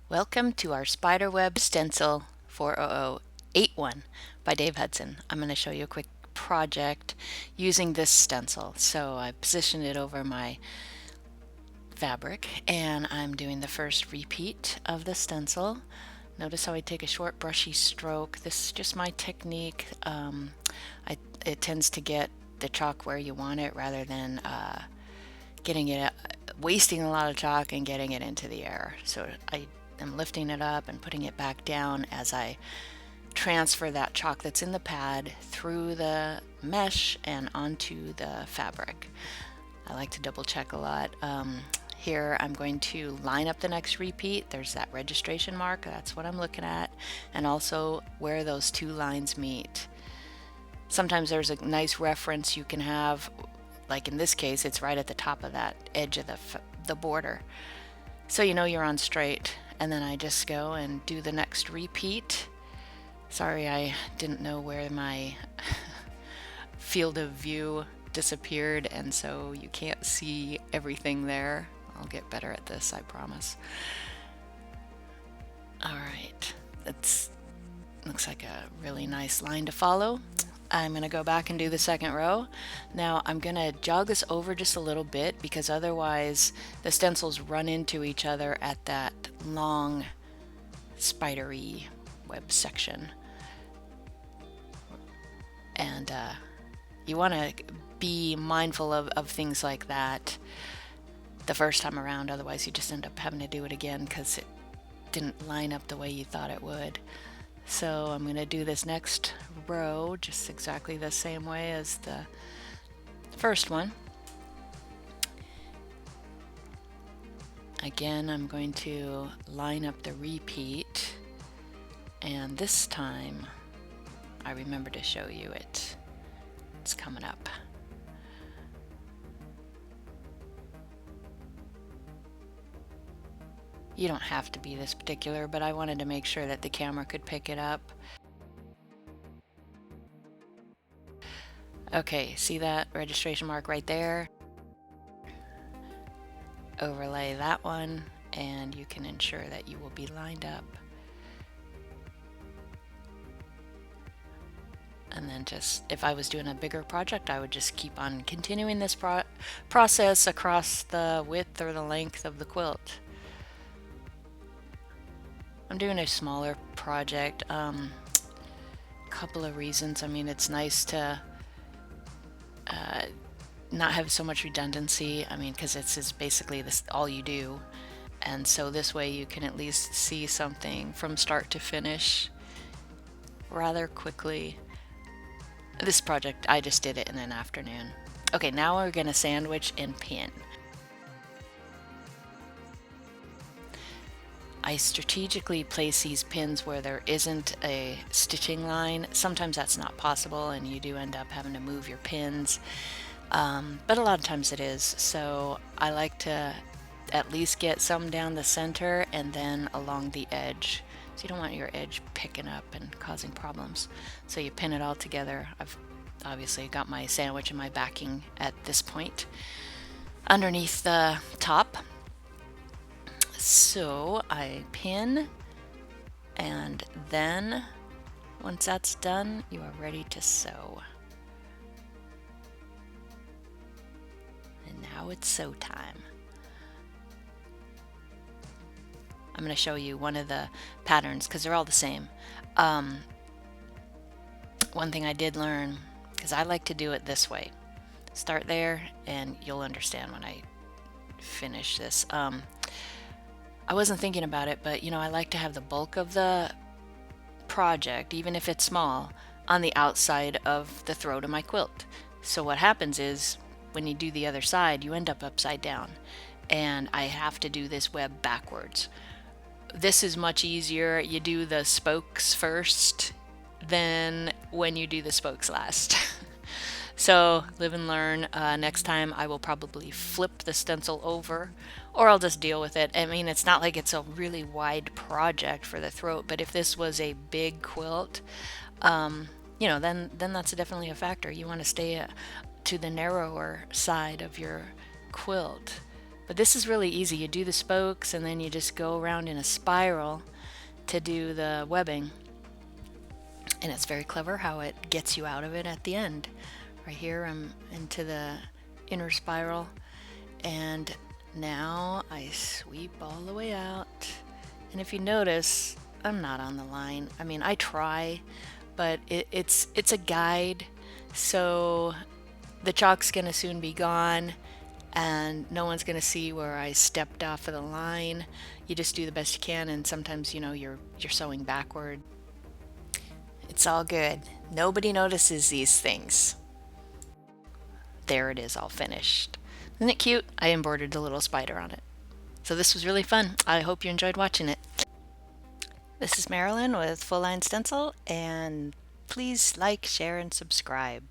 Welcome to our spiderweb stencil 40081 by Dave Hudson. I'm going to show you a quick project using this stencil. So I positioned it over my fabric and I'm doing the first repeat of the stencil. Notice how I take a short brushy stroke. This is just my technique. It tends to get the chalk where you want it rather than getting it, wasting a lot of chalk and getting it into the air. So I am lifting it up and putting it back down as I transfer that chalk that's in the pad through the mesh and onto the fabric. I like to double check a lot. Here I'm going to line up the next repeat. There's that registration mark, that's what I'm looking at, and also where those two lines meet. Sometimes there's a nice reference you can have, like in this case it's right at the top of that edge of the border, so you know you're on straight. And then I just go and do the next repeat. Sorry, I didn't know where my field of view disappeared, and so you can't see everything there. I'll get better at this, I promise. Alright, that looks like a really nice line to follow. I'm going to go back and do the second row. Now I'm going to jog this over just a little bit because otherwise the stencils run into each other at that long spidery web section. And you want to be mindful of things like that the first time around, otherwise you just end up having to do it again because it didn't line up the way you thought it would. So I'm going to do this next row just exactly the same way as the first one. Again, I'm going to line up the repeat, and this time I remember to show you it. It's coming up. You don't have to be this particular, but I wanted to make sure that the camera could pick it up. Okay, see that registration mark right there? Overlay that one, and you can ensure that you will be lined up. And then just, if I was doing a bigger project, I would just keep on continuing this process across the width or the length of the quilt. I'm doing a smaller project. Couple of reasons. I mean, it's nice to not have so much redundancy. I mean, because it's basically this all you do, and so this way you can at least see something from start to finish rather quickly. This project, I just did it in an afternoon. Okay, now we're gonna sandwich and pin. I strategically place these pins where there isn't a stitching line. Sometimes that's not possible and you do end up having to move your pins, but a lot of times it is. So I like to at least get some down the center and then along the edge. So you don't want your edge picking up and causing problems. So you pin it all together. I've obviously got my sandwich and my backing at this point underneath the top. So I pin, and then once that's done, you are ready to sew. And now it's sew time. I'm going to show you one of the patterns because they're all the same. One thing I did learn, because I like to do it this way. Start there and you'll understand when I finish this. I wasn't thinking about it, but you know, I like to have the bulk of the project, even if it's small, on the outside of the throat of my quilt. So what happens is when you do the other side, you end up upside down, and I have to do this web backwards. This is much easier. You do the spokes first, then when you do the spokes last. So live and learn. Next time I will probably flip the stencil over, or I'll just deal with it. I mean, it's not like it's a really wide project for the throat, but if this was a big quilt, you know, then that's definitely a factor. You want to stay to the narrower side of your quilt. But this is really easy. You do the spokes and then you just go around in a spiral to do the webbing. And it's very clever how it gets you out of it at the end. Right here I'm into the inner spiral, and now I sweep all the way out. And if you notice, I'm not on the line. I mean, I try, but it's a guide, so the chalk's gonna soon be gone and no one's gonna see where I stepped off of the line. You just do the best you can, and sometimes, you know, you're sewing backward. It's all good. Nobody notices these things. There it is, all finished. Isn't it cute? I embroidered a little spider on it. So this was really fun. I hope you enjoyed watching it. This is Marilyn with Full Line Stencil, and please like, share, and subscribe.